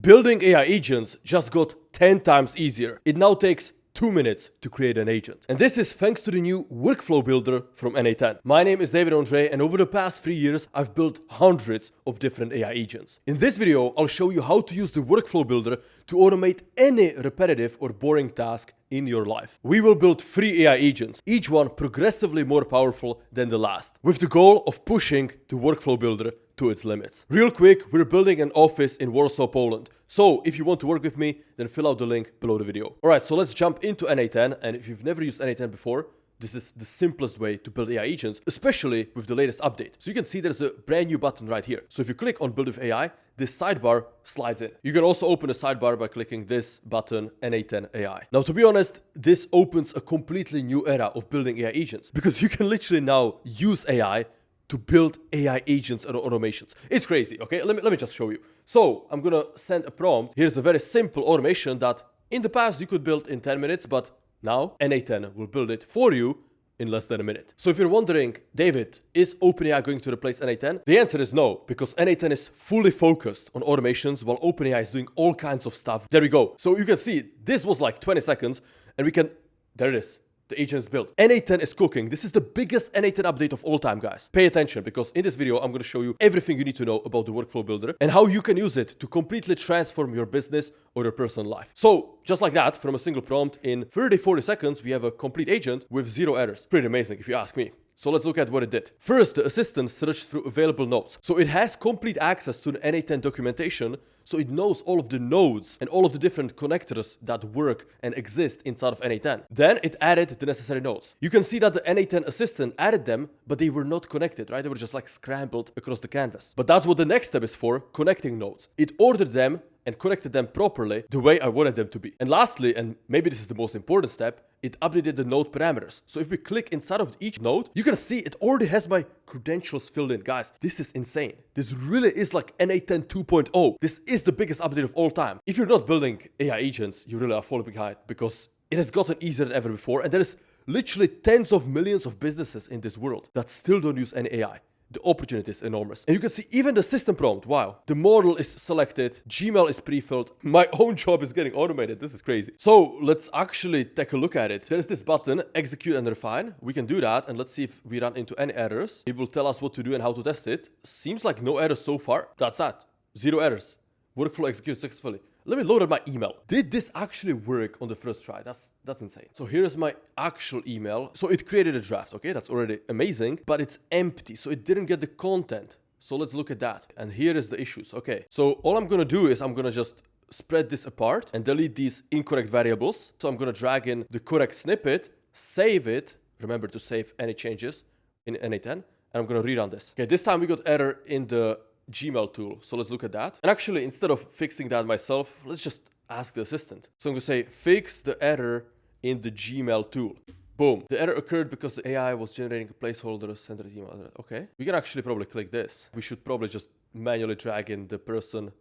Building AI agents just got 10 times easier. It now takes 2 minutes to create an agent. And this is thanks to the new workflow builder from n8n. My name is Ondrej, and over the past 3 years, I've built hundreds of different AI agents. In this video, I'll show you how to use the workflow builder to automate any repetitive or boring task in your life. We will build 3 AI agents, each one progressively more powerful than the last, with the goal of pushing the workflow builder to its limits. Real quick, we're building an office in Warsaw, Poland. So if you want to work with me, then fill out the link below the video. Alright, so let's jump into n8n, and if you've never used n8n before, this is the simplest way to build AI agents, especially with the latest update. So you can see there's a brand new button right here. So if you click on Build with AI, this sidebar slides in. You can also open the sidebar by clicking this button, n8n AI. Now, to be honest, this opens a completely new era of building AI agents, because you can literally now use AI to build AI agents and automations. It's crazy, okay? Let me just show you. So I'm gonna send a prompt. Here's a very simple automation that in the past you could build in 10 minutes, but now n8n will build it for you in less than a minute. So if you're wondering, David, is OpenAI going to replace n8n? The answer is no, because n8n is fully focused on automations while OpenAI is doing all kinds of stuff. There we go. So you can see this was like 20 seconds and we can, there it is. The agent is built. n8n is cooking. This is the biggest n8n update of all time, guys. Pay attention, because in this video, I'm going to show you everything you need to know about the workflow builder and how you can use it to completely transform your business or your personal life. So just like that, from a single prompt, in 30-40 seconds, we have a complete agent with 0 errors. Pretty amazing, if you ask me. So let's look at what it did. First, the assistant searched through available nodes. So it has complete access to the n8n documentation, so it knows all of the nodes and all of the different connectors that work and exist inside of n8n. Then it added the necessary nodes. You can see that the n8n assistant added them, but they were not connected, right? They were just like scrambled across the canvas. But that's what the next step is for, connecting nodes. It ordered them and connected them properly the way I wanted them to be. And lastly, and maybe this is the most important step, it updated the node parameters. So if we click inside of each node, you can see it already has my credentials filled in. Guys, this is insane. This really is like n8n 2.0. This is the biggest update of all time. If you're not building AI agents, you really are falling behind, because it has gotten easier than ever before. And there is literally tens of millions of businesses in this world that still don't use any AI. The opportunity is enormous. And you can see even the system prompt. Wow. The model is selected. Gmail is pre-filled. My own job is getting automated. This is crazy. So let's actually take a look at it. There's this button, execute and refine. We can do that. And let's see if we run into any errors. It will tell us what to do and how to test it. Seems like no errors so far. That's that. 0 errors. Workflow executed successfully. Let me load up my email. Did this actually work on the first try? That's insane. So here's my actual email. So it created a draft, okay? That's already amazing, but it's empty, so it didn't get the content. So let's look at that. And here is the issues, okay? So all I'm gonna do is I'm gonna just spread this apart and delete these incorrect variables. So I'm gonna drag in the correct snippet, save it. Remember to save any changes in n8n, and I'm gonna rerun this. Okay, this time we got error in the Gmail tool. So let's look at that. And actually, instead of fixing that myself, let's just ask the assistant. So I'm gonna say, fix the error in the Gmail tool. Boom. The error occurred because the AI was generating a placeholder, send an email. Okay. We can actually probably click this. We should probably just manually drag in the person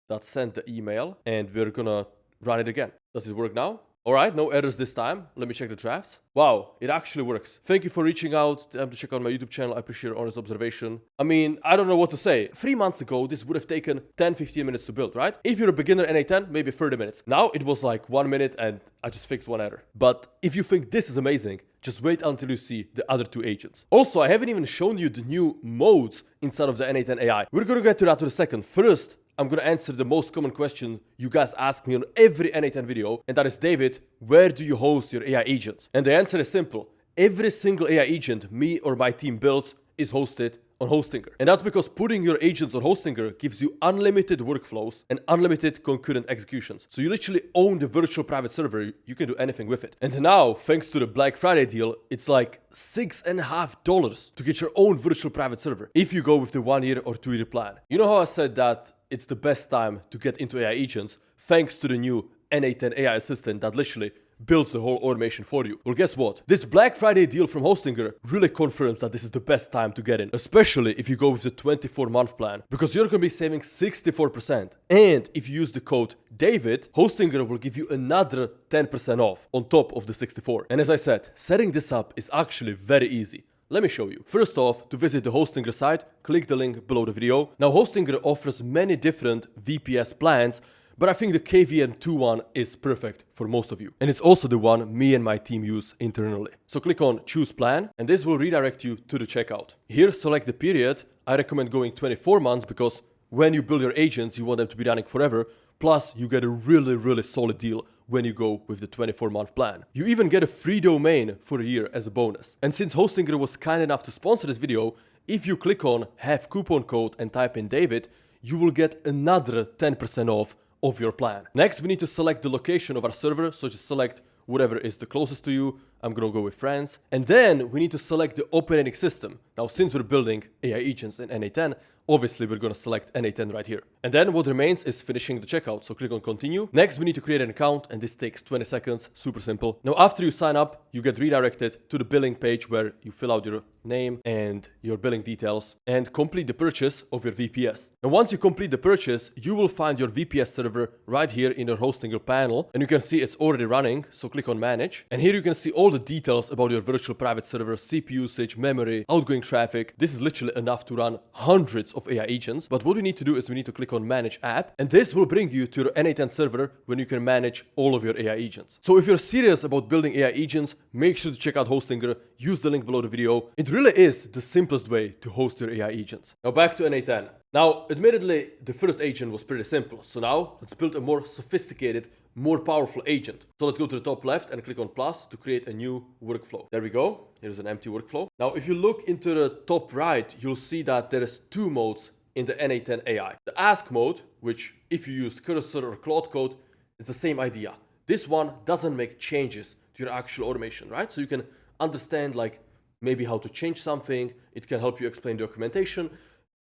that sent the email, and we're gonna run it again. Does it work now? All right, no errors this time. Let me check the drafts. Wow, it actually works. Thank you for reaching out to check out my YouTube channel. I appreciate your honest observation. I mean, I don't know what to say. 3 months ago, this would have taken 10-15 minutes to build, right? If you're a beginner n8n, maybe 30 minutes. Now it was like 1 minute and I just fixed 1 error. But if you think this is amazing, just wait until you see the other 2 agents. Also, I haven't even shown you the new modes inside of the n8n AI. We're gonna get to that in a second. First, I'm gonna answer the most common question you guys ask me on every n8n video, and that is, David, where do you host your AI agents? And the answer is simple. Every single AI agent me or my team builds is hosted on Hostinger. And that's because putting your agents on Hostinger gives you unlimited workflows and unlimited concurrent executions. So you literally own the virtual private server. You can do anything with it. And now, thanks to the Black Friday deal, it's like $6.50 to get your own virtual private server if you go with the 1 year or 2 year plan. You know how I said that it's the best time to get into AI agents thanks to the new n8n AI assistant that literally builds the whole automation for you? Well, guess what? This Black Friday deal from Hostinger really confirms that this is the best time to get in, especially if you go with the 24-month plan, because you're going to be saving 64%. And if you use the code David, Hostinger will give you another 10% off on top of the 64. And as I said, setting this up is actually very easy. Let me show you. First off, to visit the Hostinger site, click the link below the video. Now, Hostinger offers many different VPS plans, but I think the KVN2 one is perfect for most of you. And it's also the one me and my team use internally. So click on choose plan, and this will redirect you to the checkout. Here, select the period. I recommend going 24 months because when you build your agents, you want them to be running forever. Plus, you get a really solid deal when you go with the 24-month plan. You even get a free domain for a year as a bonus. And since Hostinger was kind enough to sponsor this video, if you click on have coupon code and type in David, you will get another 10% off of your plan. Next, we need to select the location of our server. So just select whatever is the closest to you. I'm gonna go with France. And then we need to select the operating system. Now, since we're building AI agents in n8n, obviously we're gonna select n8n right here. And then what remains is finishing the checkout. So click on continue. Next, we need to create an account, and this takes 20 seconds, super simple. Now, after you sign up, you get redirected to the billing page where you fill out your name and your billing details and complete the purchase of your VPS. And once you complete the purchase, you will find your VPS server right here in your Hostinger panel, and you can see it's already running. So click on manage, and here you can see all the details about your virtual private server, CPU usage, memory, outgoing traffic. This is literally enough to run hundreds of AI agents. But what we need to do is we need to click on manage app, and this will bring you to your n8n server when you can manage all of your AI agents. So if you're serious about building AI agents, make sure to check out Hostinger. Use the link below the video. It really is the simplest way to host your AI agents. Now back to n8n. Now, admittedly, the first agent was pretty simple. So now let's build a more sophisticated, more powerful agent. So let's go to the top left and click on plus to create a new workflow. There we go. Here's an empty workflow. Now, if you look into the top right, you'll see that there is two modes in the n8n AI. The ask mode, which if you use cursor or Claude code, is the same idea. This one doesn't make changes to your actual automation, right? So you can understand like maybe how to change something. It can help you explain documentation,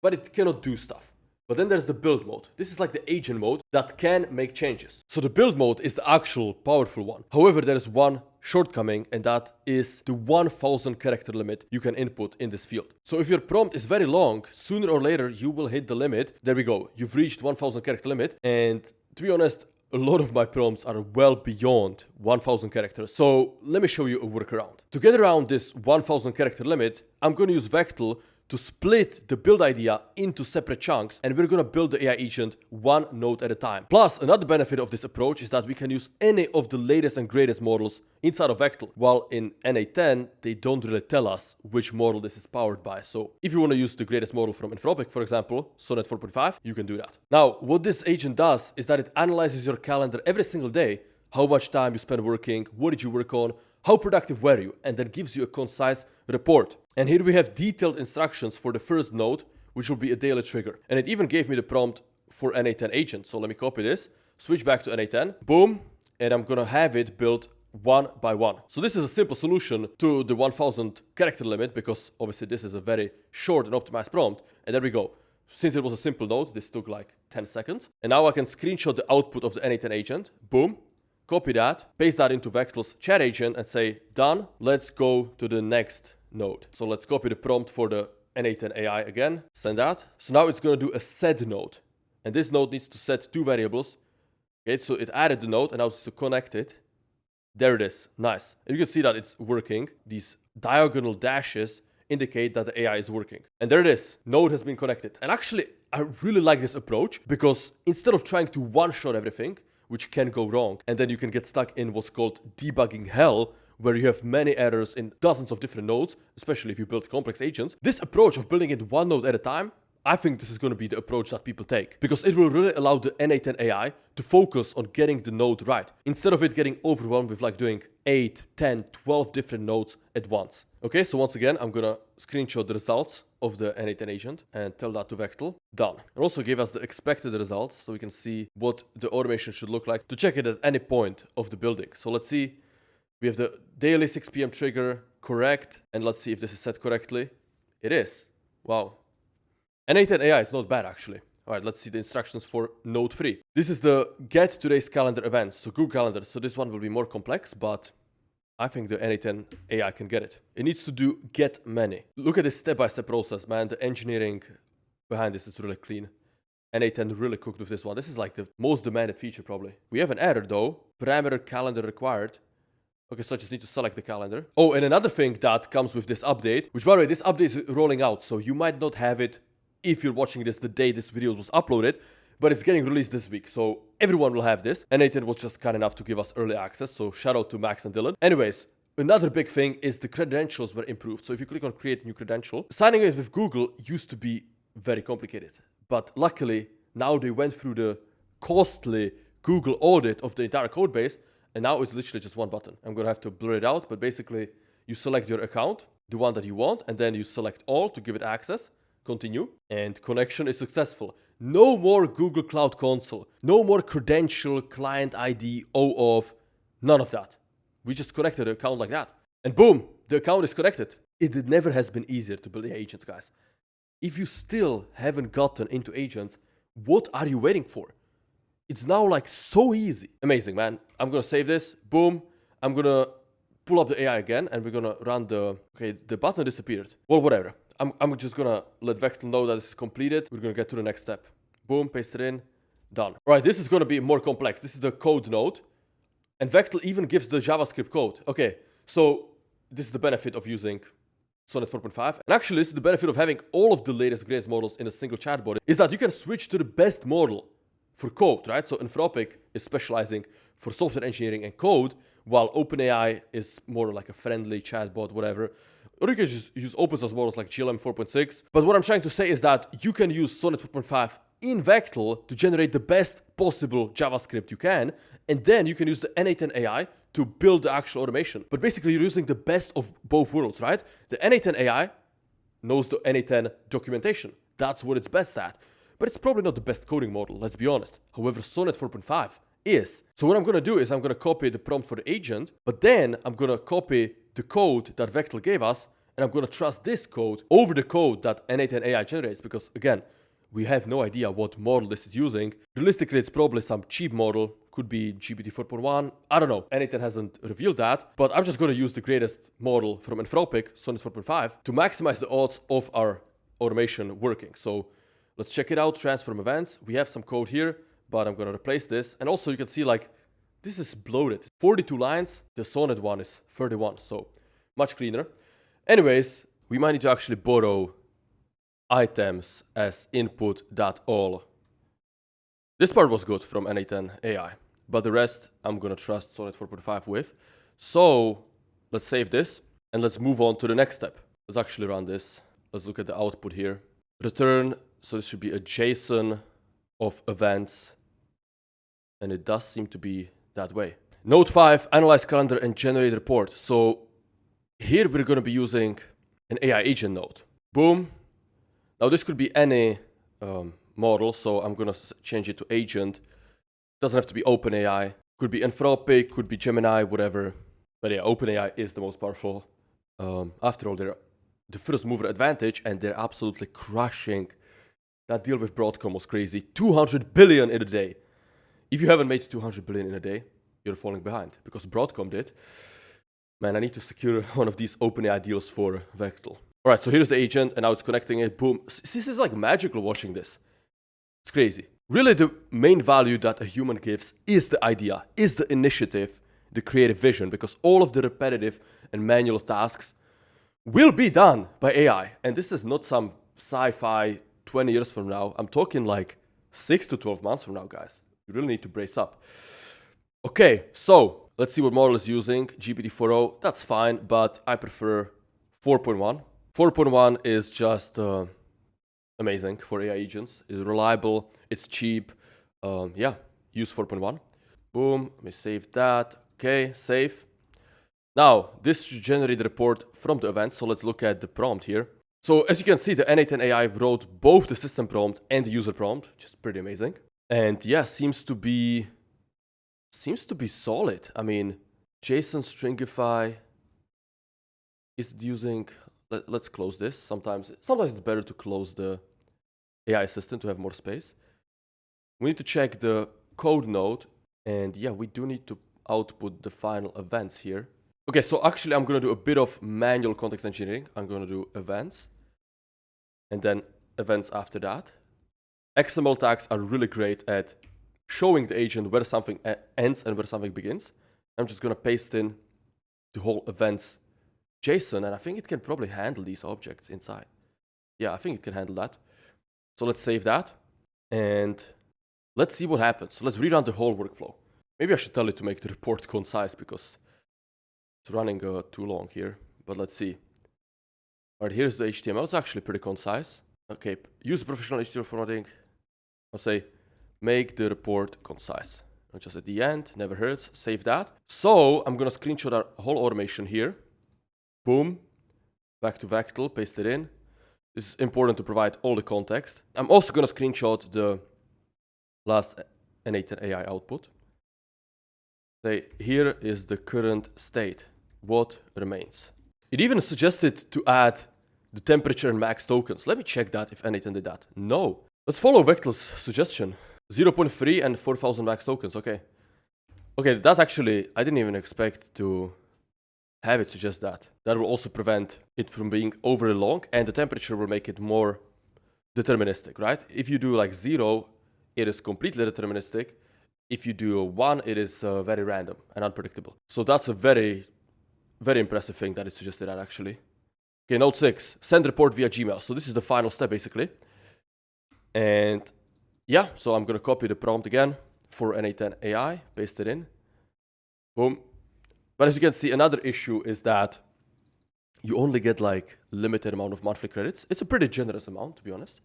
but it cannot do stuff. But then there's the build mode. This is like the agent mode that can make changes. So the build mode is the actual powerful one. However, there is one shortcoming, and that is the 1000 character limit you can input in this field. So if your prompt is very long, sooner or later you will hit the limit. There we go. You've reached 1000 character limit. And to be honest, a lot of my prompts are well beyond 1000 characters. So let me show you a workaround. To get around this 1000 character limit, I'm going to use Vectel to split the build idea into separate chunks, and we're going to build the AI agent one node at a time. Plus, another benefit of this approach is that we can use any of the latest and greatest models inside of Vectel, while in n8n, they don't really tell us which model this is powered by. So if you want to use the greatest model from Anthropic, for example, Sonnet 4.5, you can do that. Now, what this agent does is that it analyzes your calendar every single day, how much time you spend working, what did you work on, how productive were you, and then gives you a concise report. And here we have detailed instructions for the first node, which will be a daily trigger. And it even gave me the prompt for n8n agent. So let me copy this, switch back to n8n, boom, and I'm gonna have it built one by one. So this is a simple solution to the 1000 character limit, because obviously this is a very short and optimized prompt. And there we go. Since it was a simple node, this took like 10 seconds. And now I can screenshot the output of the n8n agent, boom, copy that, paste that into Vectel's chat agent and say, done. Let's go to the next node. So let's copy the prompt for the n8n AI again, send that. So now it's going to do a set node. And this node needs to set two variables. Okay, so it added the node and now it's to connect it. There it is, nice. And you can see that it's working. These diagonal dashes indicate that the AI is working. And there it is, node has been connected. And actually, I really like this approach because instead of trying to one-shot everything, which can go wrong, and then you can get stuck in what's called debugging hell, where you have many errors in dozens of different nodes, especially if you build complex agents. This approach of building it one node at a time, I think this is going to be the approach that people take, because it will really allow the n8n AI to focus on getting the node right, instead of it getting overwhelmed with like doing 8, 10, 12 different nodes at once. Okay, so once again, I'm gonna screenshot the results of the n8n agent and tell that to Vectel. Done. And also give us the expected results so we can see what the automation should look like to check it at any point of the building. So let's see, we have the daily 6 p.m. trigger correct, and let's see if this is set correctly. It is. Wow. n8n AI is not bad actually. All right, let's see the instructions for node 3. This is the get today's calendar events, so Google Calendar. So this one will be more complex, but I think the n8n AI can get it. It needs to do get many. Look at this step-by-step process, man. The engineering behind this is really clean. n8n really cooked with this one. This is like the most demanded feature probably. We have an error though. Parameter calendar required. Okay, so I just need to select the calendar. Oh, and another thing that comes with this update, which by the way, this update is rolling out, so you might not have it if you're watching this the day this video was uploaded, but it's getting released this week, so everyone will have this. n8n was just kind enough to give us early access, so shout out to Max and Dylan. Anyways, another big thing is the credentials were improved. So if you click on create new credential, signing in with Google used to be very complicated. But luckily, now they went through the costly Google audit of the entire code base, and now it's literally just one button. I'm gonna have to blur it out, but basically you select your account, the one that you want, and then you select all to give it access, continue, and connection is successful. No more Google Cloud Console, no more credential, client ID, OAuth, none of that. We just connected the account like that. And boom, the account is connected. It never has been easier to build agents, guys. If you still haven't gotten into agents, what are you waiting for? It's now like so easy. Amazing, man. I'm gonna save this. Boom. I'm gonna pull up the AI again and we're gonna run the button disappeared. Well, whatever. I'm just gonna let Vectel know that this is completed. We're gonna get to the next step. Boom, paste it in, done. All right, this is gonna be more complex. This is the code node. And Vectel even gives the JavaScript code. Okay, so this is the benefit of using Sonnet 4.5. And actually, this is the benefit of having all of the latest, greatest models in a single chatbot, is that you can switch to the best model for code, right? So Anthropic is specializing for software engineering and code, while OpenAI is more like a friendly chatbot, whatever. Or you can just use open source models like GLM 4.6. But what I'm trying to say is that you can use Sonnet 4.5 in Vectel to generate the best possible JavaScript you can, and then you can use the n8n AI to build the actual automation. But basically, you're using the best of both worlds, right? The n8n AI knows the n8n documentation. That's what it's best at. But it's probably not the best coding model, let's be honest. However, Sonnet 4.5 is. So what I'm going to do is I'm going to copy the prompt for the agent, but then I'm going to copy the code that Vectel gave us, and I'm going to trust this code over the code that n8n AI generates, because again, we have no idea what model this is using. Realistically, it's probably some cheap model, could be GPT 4.1, I don't know. n8n hasn't revealed that, but I'm just going to use the greatest model from Anthropic, Sonnet 4.5, to maximize the odds of our automation working. So let's check it out, transform events. We have some code here, but I'm going to replace this. And also you can see like, this is bloated. 42 lines, the Sonnet one is 31, so much cleaner. Anyways, we might need to actually borrow items as input.all. This part was good from n8n AI, but the rest I'm going to trust Sonnet 4.5 with. So let's save this and let's move on to the next step. Let's actually run this. Let's look at the output here. Return, so this should be a JSON of events, and it does seem to be that way. Node 5, analyze calendar and generate report. So here we're going to be using an AI agent node. Boom. Now this could be any model, so I'm going to change it to agent. Doesn't have to be OpenAI. Could be Anthropic, could be Gemini, whatever. But yeah, OpenAI is the most powerful. After all, they're the first mover advantage, and they're absolutely crushing. That deal with Broadcom was crazy. 200 billion in a day. If you haven't made 200 billion in a day, you're falling behind, because Broadcom did. Man, I need to secure one of these OpenAI deals for Vectel. All right, so here's the agent, and now it's connecting it. Boom. This is like magical watching this. It's crazy. Really, the main value that a human gives is the idea, is the initiative, the creative vision, because all of the repetitive and manual tasks will be done by AI. And this is not some sci-fi 20 years from now. I'm talking like 6 to 12 months from now, guys. You really need to brace up. Okay, so let's see what model is using. GPT 4.0, that's fine, but I prefer 4.1. 4.1 is just amazing for AI agents. It's reliable, it's cheap. Yeah, use 4.1. Boom, let me save that. Okay, save. Now, this should generate the report from the event. So let's look at the prompt here. So as you can see, the n8n AI wrote both the system prompt and the user prompt, which is pretty amazing. And yeah, seems to be solid. I mean, JSON stringify is using. Let's close this. Sometimes it's better to close the AI assistant to have more space. We need to check the code node, and yeah, we do need to output the final events here. Okay, so actually I'm going to do a bit of manual context engineering. I'm going to do events, and then events after that. XML tags are really great at showing the agent where something ends and where something begins. I'm just going to paste in the whole events JSON, and I think it can probably handle these objects inside. Yeah, I think it can handle that. So let's save that. And Let's see what happens. So let's rerun the whole workflow. Maybe I should tell it to make the report concise because it's running too long here. But let's see. All right, here's the HTML. It's actually pretty concise. Okay, use professional HTML formatting. I'll say, make the report concise. And just at the end, never hurts, save that. So I'm gonna screenshot our whole automation here. Boom, back to Vectel, paste it in. This is important to provide all the context. I'm also gonna screenshot the last n8n AI output. Say, here is the current state. What remains? It even suggested to add the temperature and max tokens. Let me check that if n8n did that. No. Let's follow Vectel's suggestion. 0.3 and 4,000 max tokens, okay. Okay, that's actually, I didn't even expect to have it suggest that. That will also prevent it from being overly long, and the temperature will make it more deterministic, right? If you do like 0, it is completely deterministic. If you do a 1, it is very random and unpredictable. So that's a very, very impressive thing that it suggested that actually. Okay, note 6, send report via Gmail. So this is the final step basically. And yeah, so I'm gonna copy the prompt again for n8n AI, paste it in, boom. But as you can see, another issue is that you only get like limited amount of monthly credits. It's a pretty generous amount, to be honest.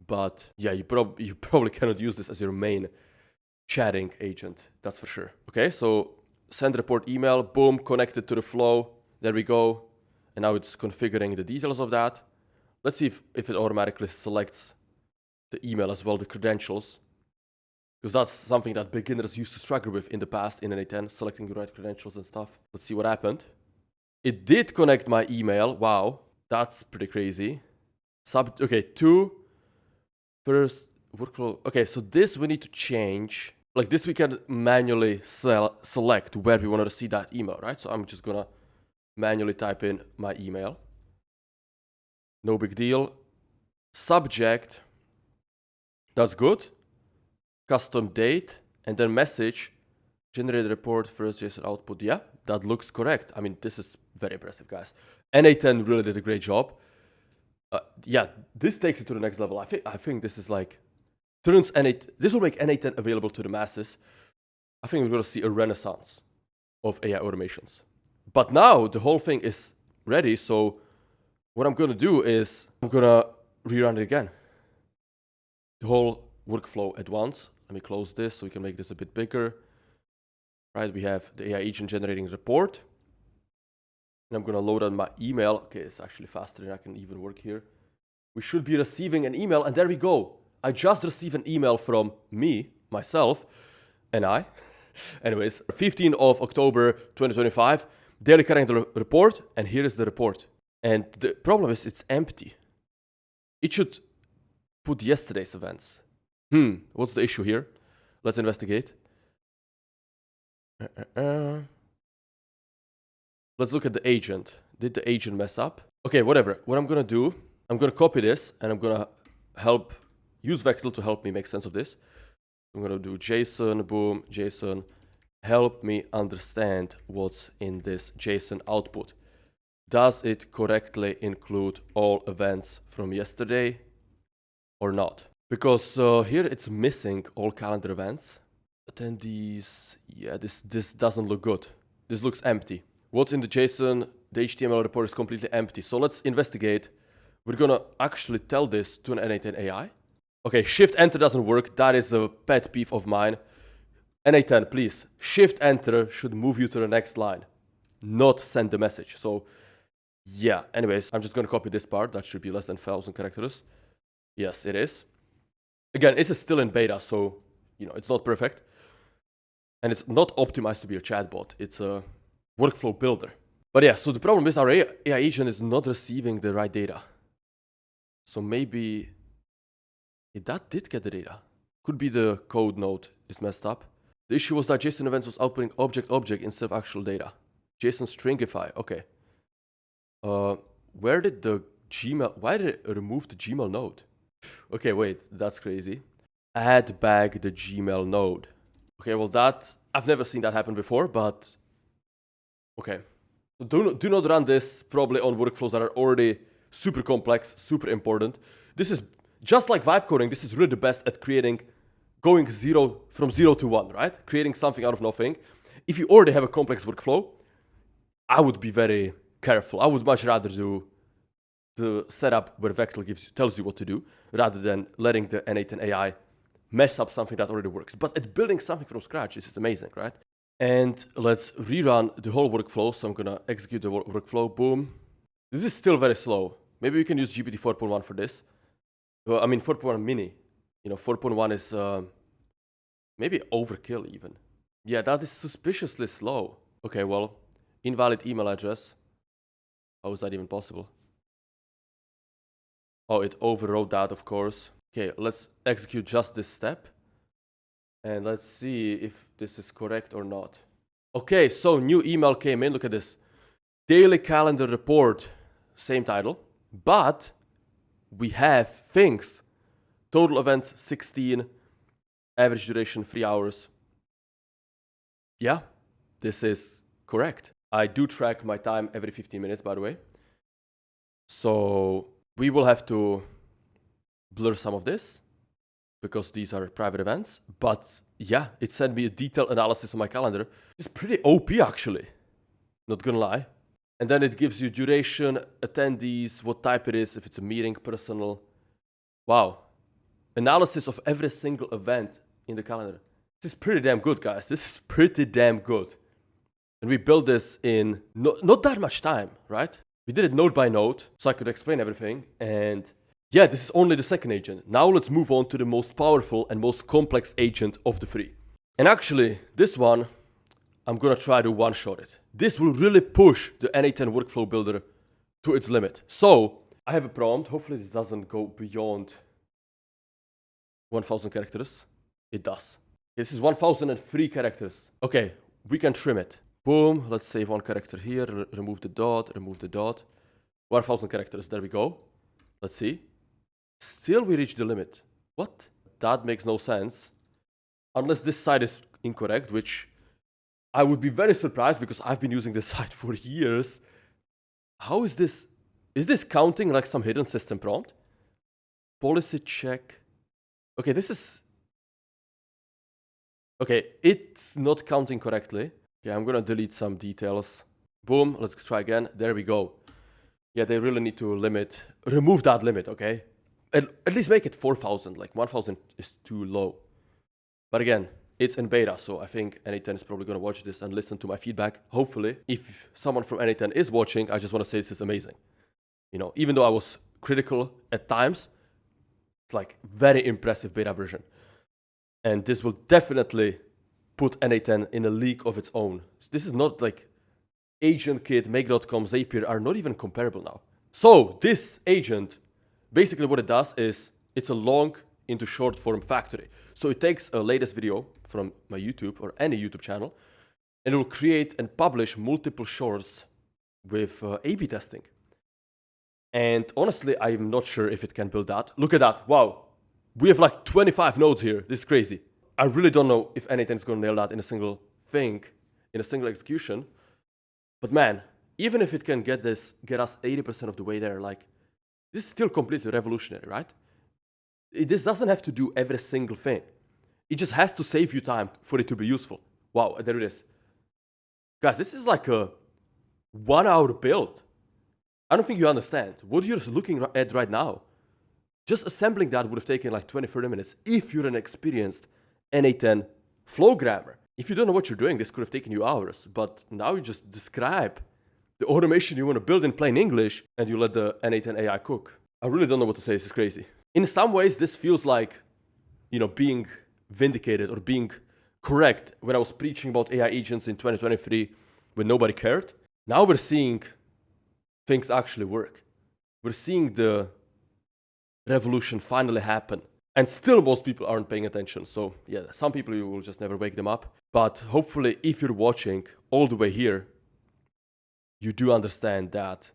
But yeah, you probably cannot use this as your main chatting agent, that's for sure. Okay, so send report email, boom, connected to the flow. There we go. And now it's configuring the details of that. Let's see if it automatically selects the email as well, the credentials. Because that's something that beginners used to struggle with in the past in n8n, selecting the right credentials and stuff. Let's see what happened. It did connect my email. Wow, that's pretty crazy. Okay, first workflow. Okay, so this we need to change. Like this we can manually select where we want to see that email, right? So I'm just gonna manually type in my email. No big deal. Subject, that's good. Custom date, and then message, generate a report, first JSON output. Yeah, that looks correct. I mean, this is very impressive, guys. n8n really did a great job. Yeah, this takes it to the next level. I think this is like, this will make n8n available to the masses. I think we're gonna see a renaissance of AI automations. But now the whole thing is ready, so what I'm gonna do is I'm gonna rerun it again. The whole workflow at once. Let me close this so we can make this a bit bigger. Right, we have the AI agent generating the report. And I'm gonna load on my email. Okay, it's actually faster than I can even work here. We should be receiving an email, and there we go. I just received an email from myself, and I. Anyways, 15th of October 2025, daily character report, and here is the report. And the problem is it's empty. It should put yesterday's events. What's the issue here? Let's investigate. Let's look at the agent. Did the agent mess up? Okay, whatever. What I'm gonna do, I'm gonna copy this and I'm gonna use Vectel to help me make sense of this. I'm gonna do JSON, boom, JSON, help me understand what's in this JSON output. Does it correctly include all events from yesterday or not? Because here it's missing all calendar events. Attendees, yeah, this doesn't look good. This looks empty. What's in the JSON, the HTML report is completely empty. So let's investigate. We're gonna actually tell this to an n8n AI. Okay, Shift Enter doesn't work. That is a pet peeve of mine. n8n, please, Shift Enter should move you to the next line, not send the message. So yeah, anyways, I'm just gonna copy this part. That should be less than 1,000 characters. Yes, it is. Again, this is still in beta, so it's not perfect. And it's not optimized to be a chatbot. It's a workflow builder. But yeah, so the problem is our AI agent is not receiving the right data. So maybe that did get the data. Could be the code node is messed up. The issue was that JSON events was outputting object instead of actual data. JSON stringify, okay. Where did the Gmail, why did it remove the Gmail node? Okay, wait, that's crazy. Add back the Gmail node. Okay, well I've never seen that happen before, but okay. So do not run this probably on workflows that are already super complex, super important. This is just like vibe coding. This is really the best at creating going from zero to one, right? Creating something out of nothing. If you already have a complex workflow, I would be very careful. I would much rather do the setup where Vector tells you what to do, rather than letting the n8n AI mess up something that already works. But at building something from scratch, this is amazing, right? And let's rerun the whole workflow. So I'm gonna execute the workflow, boom. This is still very slow. Maybe we can use GPT 4.1 for this. Well, I mean 4.1 mini. 4.1 is maybe overkill even. Yeah, that is suspiciously slow. Okay, well, invalid email address. How is that even possible? Oh, it overrode that, of course. Okay, let's execute just this step. And let's see if this is correct or not. Okay, so new email came in. Look at this. Daily calendar report, same title. But we have things. Total events, 16. Average duration, 3 hours. Yeah, this is correct. I do track my time every 15 minutes, by the way. So we will have to blur some of this because these are private events. But yeah, it sent me a detailed analysis of my calendar. It's pretty OP actually, not gonna lie. And then it gives you duration, attendees, what type it is, if it's a meeting, personal. Wow. Analysis of every single event in the calendar. This is pretty damn good, guys. This is pretty damn good. And we built this in not that much time, right? We did it node by node, so I could explain everything. And yeah, this is only the second agent. Now let's move on to the most powerful and most complex agent of the three. And actually, this one, I'm gonna try to one-shot it. This will really push the n8n workflow builder to its limit. So I have a prompt. Hopefully this doesn't go beyond 1000 characters. It does. This is 1003 characters. Okay, we can trim it. Boom, let's save one character here, remove the dot, 1000 characters, there we go. Let's see. Still we reach the limit. What? That makes no sense. Unless this site is incorrect, which I would be very surprised because I've been using this site for years. How is this? Is this counting like some hidden system prompt? Policy check. Okay, this is... Okay, it's not counting correctly. Okay, I'm gonna delete some details. Boom, let's try again. There we go. Yeah, they really need to remove that limit, okay? At least make it 4000, like 1000 is too low. But again, it's in beta, so I think n8n is probably gonna watch this and listen to my feedback. Hopefully, if someone from n8n is watching, I just wanna say this is amazing. Even though I was critical at times, it's like very impressive beta version. And this will definitely put n8n in a league of its own. This is not like AgentKit, Make.com, Zapier are not even comparable now. So this agent, basically what it does is it's a long into short form factory. So it takes a latest video from my YouTube or any YouTube channel, and it will create and publish multiple shorts with A/B testing. And honestly, I'm not sure if it can build that. Look at that. Wow. We have like 25 nodes here. This is crazy. I really don't know if n8n is going to nail that in a single thing, in a single execution. But man, even if it can get us 80% of the way there, like, this is still completely revolutionary, right? This doesn't have to do every single thing. It just has to save you time for it to be useful. Wow, there it is. Guys, this is like a 1 hour build. I don't think you understand what you're looking at right now. Just assembling that would have taken like 20-30 minutes if you're an experienced n8n flowgrammer. If you don't know what you're doing, this could have taken you hours. But now you just describe the automation you want to build in plain English and you let the n8n AI cook. I really don't know what to say. This is crazy. In some ways, this feels like, being vindicated or being correct when I was preaching about AI agents in 2023 when nobody cared. Now we're seeing things actually work. We're seeing the revolution finally happen. And still most people aren't paying attention. So yeah, some people you will just never wake them up. But hopefully if you're watching all the way here, you do understand that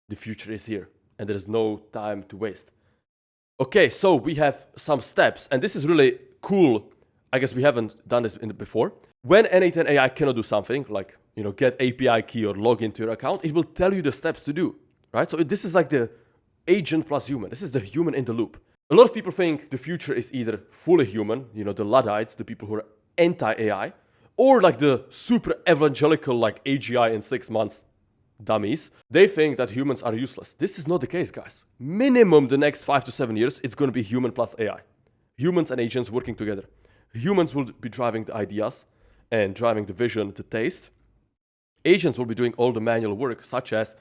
the future is here and there's no time to waste. Okay, so we have some steps, and this is really cool. I guess we haven't done this before. When n8n AI cannot do something, like, get API key or log into your account, it will tell you the steps to do, right? So this is like the agent plus human. This is the human in the loop. A lot of people think the future is either fully human, you know, the Luddites, the people who are anti-AI, or like the super evangelical, like AGI in 6 months dummies. They think that humans are useless. This is not the case, guys. Minimum the next 5 to 7 years, it's going to be human plus AI. Humans and agents working together. Humans will be driving the ideas and driving the vision, the taste. Agents will be doing all the manual work, such as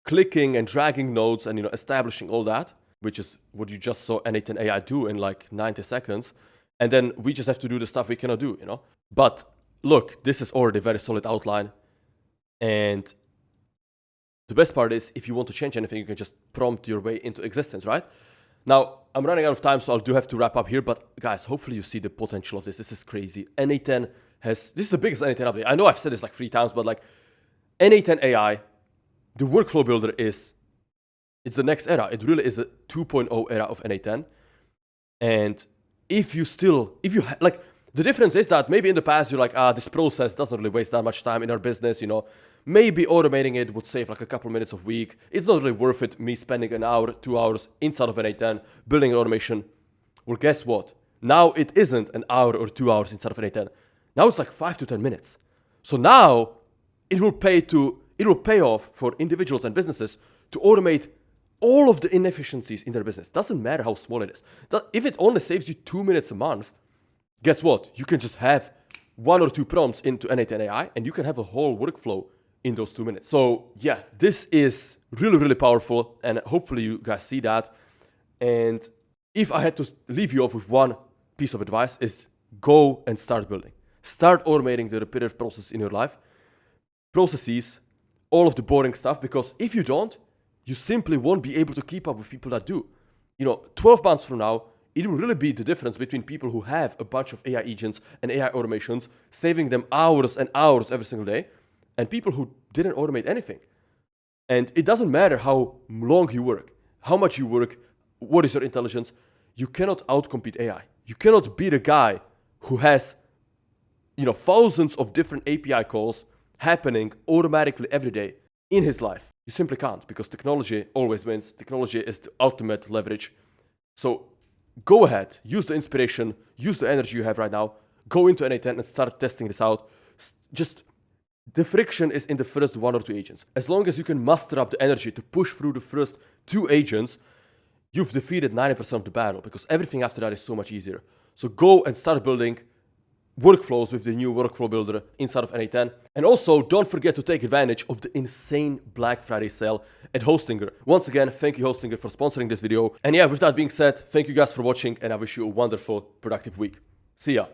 clicking and dragging nodes and, you know, establishing all that, which is what you just saw n8n AI do in like 90 seconds. And then we just have to do the stuff we cannot do, you know. But look, this is already a very solid outline. And the best part is, if you want to change anything, you can just prompt your way into existence, right? Now, I'm running out of time, so I do have to wrap up here. But guys, hopefully you see the potential of this. This is crazy. n8n this is the biggest n8n update. I know I've said this like 3 times, but like n8n AI, the workflow builder it's the next era. It really is a 2.0 era of n8n. And like, the difference is that maybe in the past you're like, this process doesn't really waste that much time in our business, you know. Maybe automating it would save like a couple minutes a week. It's not really worth it, me spending an hour, 2 hours inside of n8n building an automation. Well, guess what? Now it isn't an hour or 2 hours inside of n8n. Now it's like 5 to 10 minutes. So now it will pay off for individuals and businesses to automate all of the inefficiencies in their business. Doesn't matter how small it is. If it only saves you 2 minutes a month, guess what? You can just have 1 or 2 prompts into n8n AI and you can have a whole workflow in those 2 minutes. So yeah, this is really, really powerful, and hopefully you guys see that. And if I had to leave you off with one piece of advice, is go and start building. Start automating the repetitive process in your life. Processes, all of the boring stuff, because if you don't, you simply won't be able to keep up with people that do. You know, 12 months from now, it will really be the difference between people who have a bunch of AI agents and AI automations, saving them hours and hours every single day, and people who didn't automate anything. And it doesn't matter how long you work, how much you work, what is your intelligence, you cannot outcompete AI. You cannot be the guy who has, you know, thousands of different API calls happening automatically every day in his life. You simply can't, because technology always wins. Technology is the ultimate leverage. So go ahead, use the inspiration, use the energy you have right now, go into n8n and start testing this out. Just the friction is in the first 1 or 2 agents. As long as you can muster up the energy to push through the first 2 agents, you've defeated 90% of the battle, because everything after that is so much easier. So go and start building workflows with the new workflow builder inside of n8n. And also, don't forget to take advantage of the insane Black Friday sale at Hostinger. Once again, thank you Hostinger for sponsoring this video. And yeah, with that being said, thank you guys for watching, and I wish you a wonderful, productive week. See ya.